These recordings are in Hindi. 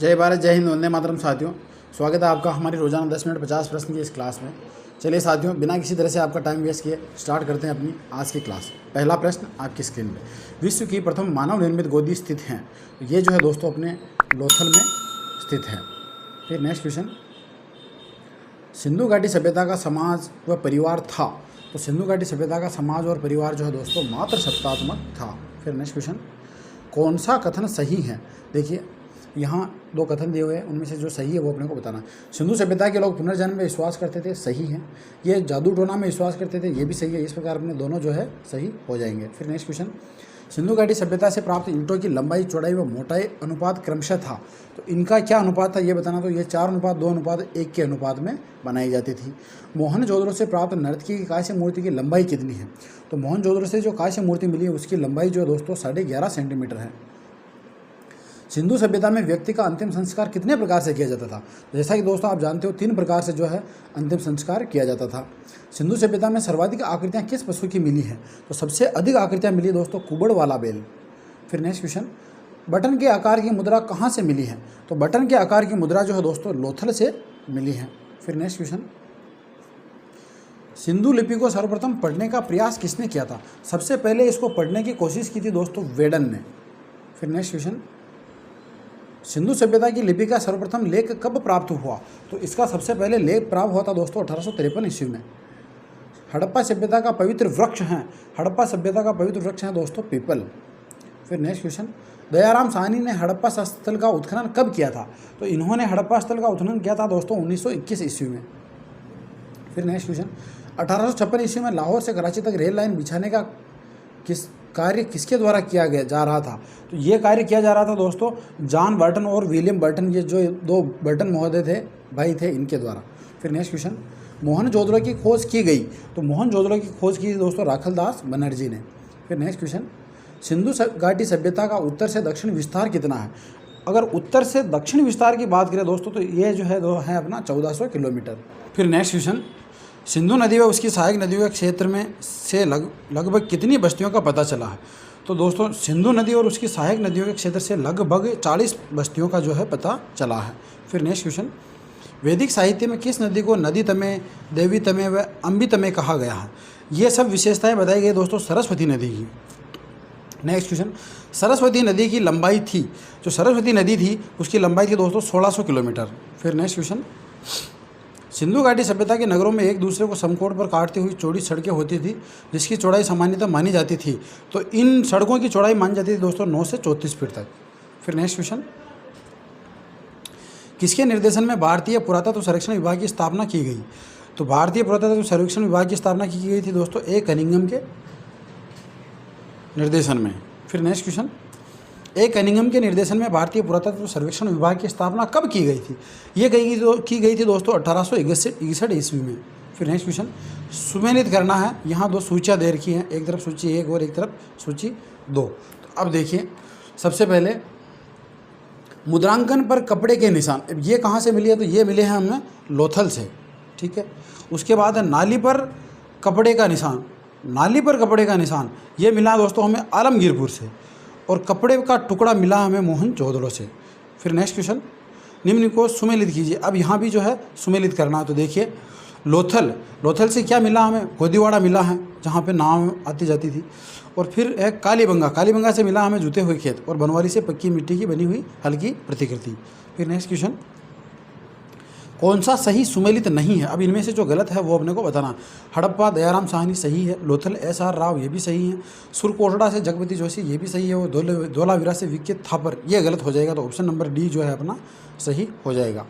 जय भारत, जय हिंद, वंदे मातरम। साथियों, स्वागत है आपका हमारी रोजाना 10 मिनट 50 प्रश्न की इस क्लास में। चलिए साथियों, बिना किसी तरह से आपका टाइम वेस्ट किए स्टार्ट करते हैं अपनी आज की क्लास। पहला प्रश्न आपकी स्क्रीन में, विश्व की प्रथम मानव निर्मित गोदी स्थित हैं। तो ये जो है दोस्तों अपने लोथल में स्थित है। फिर नेक्स्ट क्वेश्चन, सिंधु घाटी सभ्यता का समाज व परिवार था। तो सिंधु घाटी सभ्यता का समाज और परिवार जो है दोस्तों मात्र सत्तात्मक था। फिर नेक्स्ट क्वेश्चन, कौन सा कथन सही है। देखिए यहाँ दो कथन दिए हुए हैं, उनमें से जो सही है वो अपने को बताना है। सिंधु सभ्यता के लोग पुनर्जन्म में विश्वास करते थे, सही है। ये जादू टोना में विश्वास करते थे, ये भी सही है। इस प्रकार अपने दोनों जो है सही हो जाएंगे। फिर नेक्स्ट क्वेश्चन, सिंधु घाटी सभ्यता से प्राप्त ईंटों की लंबाई, चौड़ाई व मोटाई अनुपात क्रमशः था। तो इनका क्या अनुपात था ये बताना। तो ये 4:2:1 के अनुपात में बनाई जाती थी। मोहनजोदड़ो से प्राप्त नर्तकी की कांस्य मूर्ति की लंबाई कितनी है। तो मोहनजोदड़ो से जो कांस्य मूर्ति मिली है उसकी लंबाई जो है दोस्तों 11.5 सेंटीमीटर है। सिंधु सभ्यता में व्यक्ति का अंतिम संस्कार कितने प्रकार से किया जाता था। जैसा कि दोस्तों आप जानते हो 3 प्रकार से जो है अंतिम संस्कार किया जाता था। सिंधु सभ्यता में सर्वाधिक आकृतियाँ किस पशु की मिली हैं। तो सबसे अधिक आकृतियाँ मिली दोस्तों कुबड़ वाला बैल। फिर नेक्स्ट क्वेश्चन, बटन के आकार की मुद्रा कहाँ से मिली है। तो बटन के आकार की मुद्रा जो है दोस्तों लोथल से मिली है। फिर नेक्स्ट क्वेश्चन, सिंधु लिपि को सर्वप्रथम पढ़ने का प्रयास किसने किया था। सबसे पहले इसको पढ़ने की कोशिश की थी दोस्तों वेडन ने। फिर नेक्स्ट क्वेश्चन, सिंधु सभ्यता की लिपि का सर्वप्रथम लेख कब प्राप्त हुआ। तो इसका सबसे पहले लेख प्राप्त हुआ था दोस्तों 1853 ईस्वी में। हड़प्पा सभ्यता का पवित्र वृक्ष है, हड़प्पा सभ्यता का पवित्र वृक्ष है दोस्तों पीपल। फिर नेक्स्ट क्वेश्चन, दयाराम साहनी ने हड़प्पा स्थल का उत्खनन कब किया था। तो इन्होंने हड़प्पा स्थल का उत्खनन किया था दोस्तों 1921 ईस्वी में। फिर नेक्स्ट क्वेश्चन, 1856 ईस्वी में लाहौर से कराची तक रेल लाइन बिछाने का कार्य किसके द्वारा किया जा रहा था। तो ये कार्य किया जा रहा था दोस्तों जॉन बर्टन और विलियम बर्टन, ये जो 2 बर्टन महोदय थे, भाई थे, इनके द्वारा। फिर नेक्स्ट क्वेश्चन, मोहनजोदड़ो की खोज की गई। तो मोहनजोदड़ो की खोज की दोस्तों राखलदास बनर्जी ने। फिर नेक्स्ट क्वेश्चन, सिंधु घाटी सभ्यता का उत्तर से दक्षिण विस्तार कितना है। अगर उत्तर से दक्षिण विस्तार की बात करें दोस्तों तो ये जो है अपना 1400 किलोमीटर। फिर नेक्स्ट क्वेश्चन, सिंधु नदी व उसकी सहायक नदियों के क्षेत्र में से लगभग कितनी बस्तियों का पता चला है। तो दोस्तों सिंधु नदी और उसकी सहायक नदियों के क्षेत्र से लगभग 40 बस्तियों का जो है पता चला है। फिर नेक्स्ट क्वेश्चन, वैदिक साहित्य में किस नदी को नदी तमे, देवी तमे व अम्बी तमे कहा गया है। ये सब विशेषताएं बताई गई दोस्तों सरस्वती नदी की। नेक्स्ट क्वेश्चन, सरस्वती नदी की लंबाई थी, जो सरस्वती नदी थी उसकी लंबाई थी दोस्तों 1600 किलोमीटर। फिर नेक्स्ट क्वेश्चन, सिंधु घाटी सभ्यता के नगरों में एक दूसरे को समकोण पर काटती हुई चौड़ी सड़कें होती थी जिसकी चौड़ाई सामान्यतः मानी जाती थी। तो इन सड़कों की चौड़ाई मानी जाती थी दोस्तों 9 से 34 फीट तक। फिर नेक्स्ट क्वेश्चन, किसके निर्देशन में भारतीय पुरातत्व सर्वेक्षण विभाग की स्थापना की गई। तो भारतीय पुरातत्व सर्वेक्षण विभाग की स्थापना की गई थी दोस्तों ए कनिंघम के निर्देशन में। फिर नेक्स्ट क्वेश्चन, ए कनिंघम के निर्देशन में भारतीय पुरातत्व सर्वेक्षण विभाग की स्थापना कब की गई थी। ये की गई थी दोस्तों 1861 ईस्वी में। फिर नेक्स्ट क्वेश्चन, सुमेलित करना है। यहाँ 2 सूचियाँ दे रखी हैं, एक तरफ सूची 1 और एक तरफ सूची 2। तो अब देखिए सबसे पहले मुद्रांकन पर कपड़े के निशान, ये कहाँ से मिली है। तो ये मिले हैं हमें लोथल से, ठीक है। उसके बाद है नाली पर कपड़े का निशान, नाली पर कपड़े का निशान ये मिला दोस्तों हमें आलमगीरपुर से। और कपड़े का टुकड़ा मिला हमें मोहनजोदड़ो से। फिर नेक्स्ट क्वेश्चन, निम्न को सुमेलित कीजिए। अब यहाँ भी जो है सुमेलित करना है। तो देखिए लोथल से क्या मिला हमें, गोदीवाड़ा मिला है जहाँ पे नाव आती जाती थी। और फिर है कालीबंगा से मिला हमें जूते हुए खेत, और बनवारी से पक्की मिट्टी की बनी हुई हल्की प्रतिकृति। फिर नेक्स्ट क्वेश्चन, कौन सा सही सुमेलित नहीं है। अब इनमें से जो गलत है वो अपने को बताना। हड़प्पा दयाराम साहनी सही है, लोथल SR राव ये भी सही है, सुरकोटड़ा से जगपति जोशी ये भी सही है, और धोलावीरा से विक्की थापर ये गलत हो जाएगा। तो ऑप्शन नंबर डी जो है अपना सही हो जाएगा।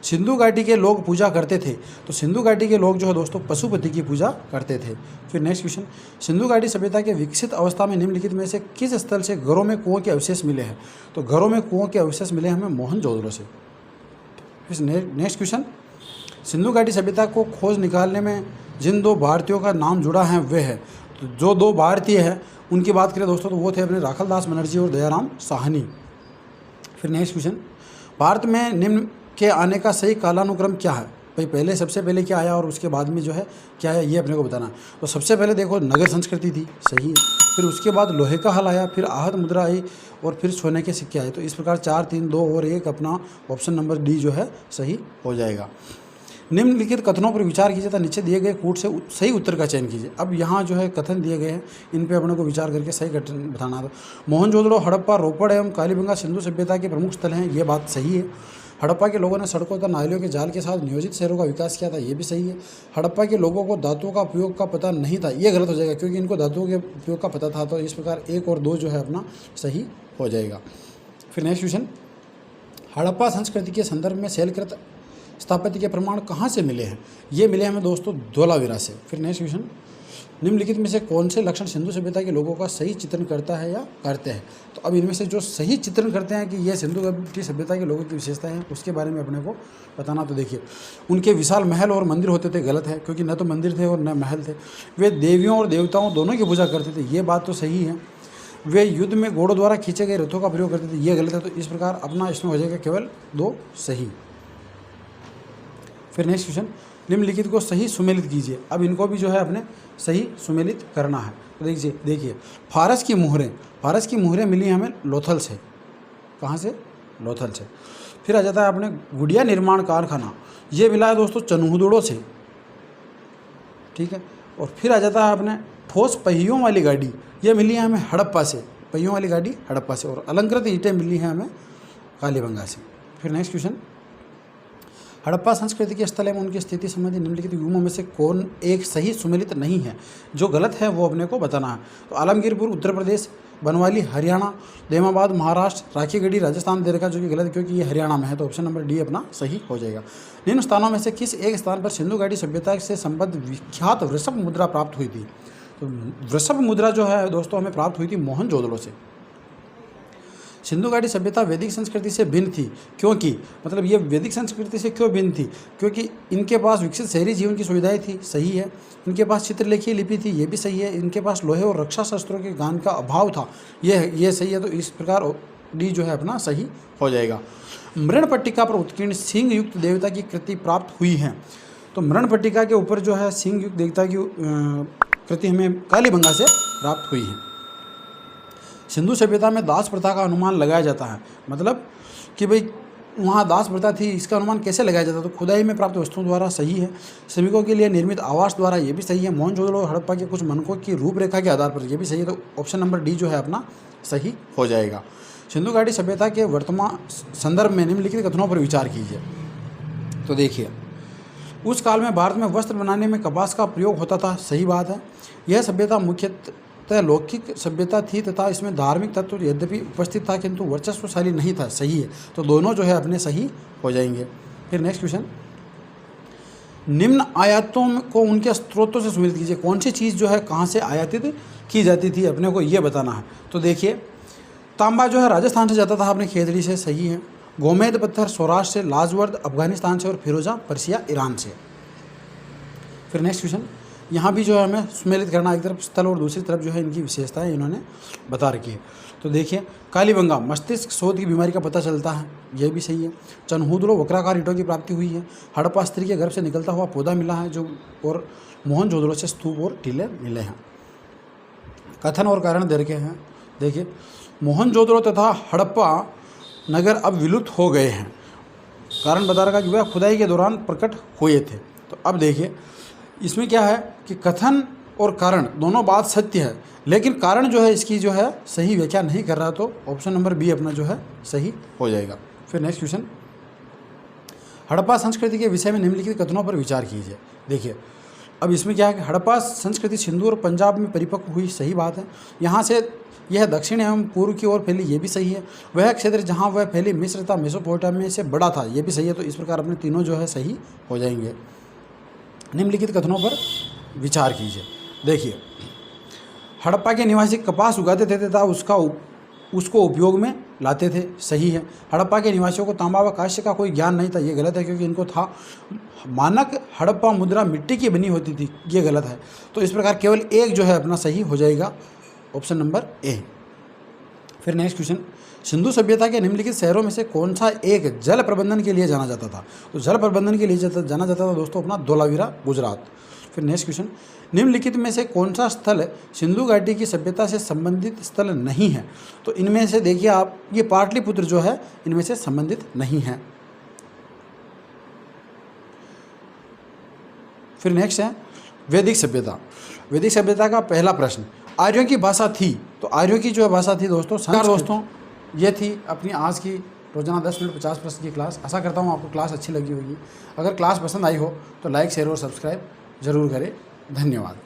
सिंधु घाटी के लोग पूजा करते थे। तो सिंधु घाटी के लोग जो है दोस्तों पशुपति की पूजा करते थे। फिर नेक्स्ट क्वेश्चन, सिंधु घाटी सभ्यता के विकसित अवस्था में निम्नलिखित में से किस स्थल से घरों में कुओं के अवशेष मिले हैं। तो घरों में कुओं के अवशेष मिले हमें मोहनजोदड़ो से। नेक्स्ट क्वेश्चन, सिंधु घाटी सभ्यता को खोज निकालने में जिन 2 भारतीयों का नाम जुड़ा है वे है। तो जो 2 भारतीय हैं उनकी बात करें दोस्तों तो वो थे अपने राखलदास बनर्जी और दयाराम साहनी। फिर नेक्स्ट क्वेश्चन, भारत में निम्न के आने का सही कालानुक्रम क्या है। भाई पहले सबसे पहले क्या आया और उसके बाद में जो है क्या है ये अपने को बताना। तो सबसे पहले देखो नगर संस्कृति थी, सही है। फिर उसके बाद लोहे का हल आया, फिर आहत मुद्रा आई और फिर सोने के सिक्के आए। तो इस प्रकार 4, 3, 2 और 1 अपना ऑप्शन नंबर डी जो है सही हो जाएगा। निम्नलिखित कथनों पर विचार कीजिए तथा नीचे दिए गए कूट से सही उत्तर का चयन कीजिए। अब यहाँ जो है कथन दिए गए हैं, इन पे अपने को विचार करके सही कथन बताना था। मोहनजोदड़ो, हड़प्पा, रोपड़ एवं कालीबंगा सिंधु सभ्यता के प्रमुख स्थल हैं, ये बात सही है। हड़प्पा के लोगों ने सड़कों तथा नालियों के जाल के साथ नियोजित शहरों का विकास किया था, ये भी सही है। हड़प्पा के लोगों को धातुओं का उपयोग का पता नहीं था, ये गलत हो जाएगा क्योंकि इनको धातुओं के उपयोग का पता था। तो इस प्रकार 1 और 2 जो है अपना सही हो जाएगा। फिर नेक्स्ट क्वेश्चन, हड़प्पा संस्कृति के संदर्भ में शैलकृत स्थापत्य के प्रमाण कहाँ से मिले हैं? ये मिले हमें दोस्तों धोलावीरा से। फिर नेक्स्ट क्वेश्चन, निम्नलिखित में से कौन से लक्षण सिंधु सभ्यता के लोगों का सही चित्रण करता है या करते हैं? तो अब इनमें से जो सही चित्रण करते हैं कि ये सिंधु की सभ्यता के लोगों की विशेषताएं हैं, उसके बारे में अपने को बताना। तो देखिए, उनके विशाल महल और मंदिर होते थे, गलत है क्योंकि न तो मंदिर थे और न महल थे। वे देवियों और देवताओं दोनों की पूजा करते थे, ये बात तो सही है। वे युद्ध में घोड़ों द्वारा खींचे गए रथों का प्रयोग करते थे, ये गलत है। तो इस प्रकार अपना इसमें हो जाएगा केवल 2 सही। फिर नेक्स्ट क्वेश्चन, निम्नलिखित को सही सुमेलित कीजिए। अब इनको भी जो है अपने सही सुमेलित करना है। तो देखिए फारस की मुहरें मिली हमें लोथल से। कहाँ से? लोथल से। फिर आ जाता है अपने गुड़िया निर्माण कारखाना, ये मिला है दोस्तों चनहुदड़ो से, ठीक है। और फिर आ जाता है अपने ठोस पहियों वाली गाड़ी, ये मिली है हमें हड़प्पा से, पहियों वाली गाड़ी हड़प्पा से। और अलंकृत ईंटें मिली हैं हमें कालीबंगा से। फिर नेक्स्ट क्वेश्चन, हड़प्पा संस्कृति के स्थल एवं उनकी स्थिति संबंधी निम्नलिखित युग्मों में से कौन एक सही सुमेलित नहीं है? जो गलत है वो अपने को बताना है। तो आलमगीरपुर उत्तर प्रदेश, बनवाली हरियाणा, देमाबाद महाराष्ट्र, राखीगढ़ी राजस्थान दे रखा, जो कि गलत है क्योंकि ये हरियाणा में है। तो ऑप्शन नंबर डी अपना सही हो जाएगा। निम्न स्थानों में से किस एक स्थान पर सिंधु घाटी सभ्यता से संबद्ध विख्यात वृषभ मुद्रा प्राप्त हुई थी? तो वृषभ मुद्रा जो है दोस्तों हमें प्राप्त हुई थी मोहनजोदड़ो से। सिंधु घाटी सभ्यता वैदिक संस्कृति से भिन्न थी क्योंकि, मतलब ये वैदिक संस्कृति से क्यों भिन्न थी? क्योंकि इनके पास विकसित शहरी जीवन की सुविधाएं थी, सही है। इनके पास चित्रलेखीय लिपि थी, ये भी सही है। इनके पास लोहे और रक्षा शस्त्रों के ज्ञान का अभाव था, ये सही है। तो इस प्रकार डी जो है अपना सही हो जाएगा। मृण पट्टिका पर उत्कीर्ण सिंह युक्त देवता की कृति प्राप्त हुई है। तो मृण पट्टिका के ऊपर जो है सिंह युक्त देवता की कृति हमें कालीबंगा से प्राप्त हुई है। सिंधु सभ्यता में दास प्रथा का अनुमान लगाया जाता है, मतलब कि भाई वहाँ दास प्रथा थी, इसका अनुमान कैसे लगाया जाता है? तो खुदाई में प्राप्त वस्तुओं द्वारा, सही है। श्रमिकों के लिए निर्मित आवास द्वारा, ये भी सही है। मोहनजोदड़ो और हड़प्पा के कुछ मनकों की रूपरेखा के आधार पर, ये भी सही है। तो ऑप्शन नंबर डी जो है अपना सही हो जाएगा। सिंधु घाटी सभ्यता के वर्तमान संदर्भ में निम्नलिखित कथनों पर विचार कीजिए। तो देखिए, उस काल में भारत में वस्त्र बनाने में कपास का प्रयोग होता था, सही बात है। यह सभ्यता मुख्यतः लौकिक सभ्यता थी तथा इसमें धार्मिक तत्व यद्यपि उपस्थित था किंतु वर्चस्वशाली नहीं था, सही है। तो दोनों जो है अपने सही हो जाएंगे। फिर नेक्स्ट क्वेश्चन, निम्न आयातों को उनके स्रोतों से सुमेलित कीजिए। कौन सी चीज़ जो है कहाँ से आयातित की जाती थी, अपने को ये बताना है। तो देखिए, तांबा जो है राजस्थान से जाता था अपने खेतड़ी से, सही है। गोमेद पत्थर सौराष्ट्र से, लाजवर्द अफगानिस्तान से और फिरोजा पर्सिया ईरान से। फिर नेक्स्ट क्वेश्चन, यहाँ भी जो है हमें सुमेलित करना, एक तरफ स्थल और दूसरी तरफ जो है इनकी विशेषताएं इन्होंने बता रखी है। तो देखिए, कालीबंगा मस्तिष्क शोथ की बीमारी का पता चलता है, यह भी सही है। चनहुदड़ो वक्राकार ईंटों की प्राप्ति हुई है। हड़प्पा स्त्री के गर्भ से निकलता हुआ पौधा मिला है जो, और मोहनजोदड़ो से स्तूप और टीले मिले हैं। कथन और कारण दे रखे हैं। देखिए, मोहनजोदड़ो तथा हड़प्पा नगर अब विलुप्त हो गए हैं। कारण बता रखा कि वह खुदाई के दौरान प्रकट हुए थे। तो अब देखिए, इसमें क्या है कि कथन और कारण दोनों बात सत्य है, लेकिन कारण जो है इसकी जो है सही व्याख्या नहीं कर रहा। तो ऑप्शन नंबर बी अपना जो है सही हो जाएगा। फिर नेक्स्ट क्वेश्चन, हड़प्पा संस्कृति के विषय में निम्नलिखित कथनों पर विचार कीजिए। देखिए, अब इसमें क्या है कि हड़प्पा संस्कृति सिंधु और पंजाब में परिपक्व हुई, सही बात है। यहाँ से यह दक्षिण एवं पूर्व की ओर फैली, ये भी सही है। वह क्षेत्र जहाँ वह फैली मिस्र तथा मेसोपोटामिया से बड़ा था, ये भी सही है। तो इस प्रकार अपने तीनों जो है सही हो जाएंगे। निम्नलिखित कथनों पर विचार कीजिए। देखिए, हड़प्पा के निवासी कपास उगाते थे तथा उसको उपयोग में लाते थे, सही है। हड़प्पा के निवासियों को तांबा व कांस्य का कोई ज्ञान नहीं था, ये गलत है क्योंकि इनको था। मानक हड़प्पा मुद्रा मिट्टी की बनी होती थी, ये गलत है। तो इस प्रकार केवल एक जो है अपना सही हो जाएगा, ऑप्शन नंबर ए। फिर नेक्स्ट क्वेश्चन, सिंधु सभ्यता के निम्नलिखित शहरों में से कौन सा एक जल प्रबंधन के लिए जाना जाता था? तो जल प्रबंधन के लिए जाना जाता था दोस्तों अपना धोलावीरा, गुजरात। फिर नेक्स्ट क्वेश्चन, निम्नलिखित में से कौन सा स्थल सिंधु घाटी की सभ्यता से संबंधित स्थल नहीं है? तो इनमें से देखिए आप, ये पाटलिपुत्र जो है इनमें से संबंधित नहीं है। फिर नेक्स्ट है वैदिक सभ्यता। वैदिक सभ्यता का पहला प्रश्न, आर्यों की भाषा थी, तो आर्यों की जो भाषा थी दोस्तों संस्कृत। दोस्तों ये थी अपनी आज की रोजाना 10 मिनट 50 प्रश्न की क्लास। आशा करता हूँ आपको क्लास अच्छी लगी होगी। अगर क्लास पसंद आई हो तो लाइक, शेयर और सब्सक्राइब जरूर करें। धन्यवाद।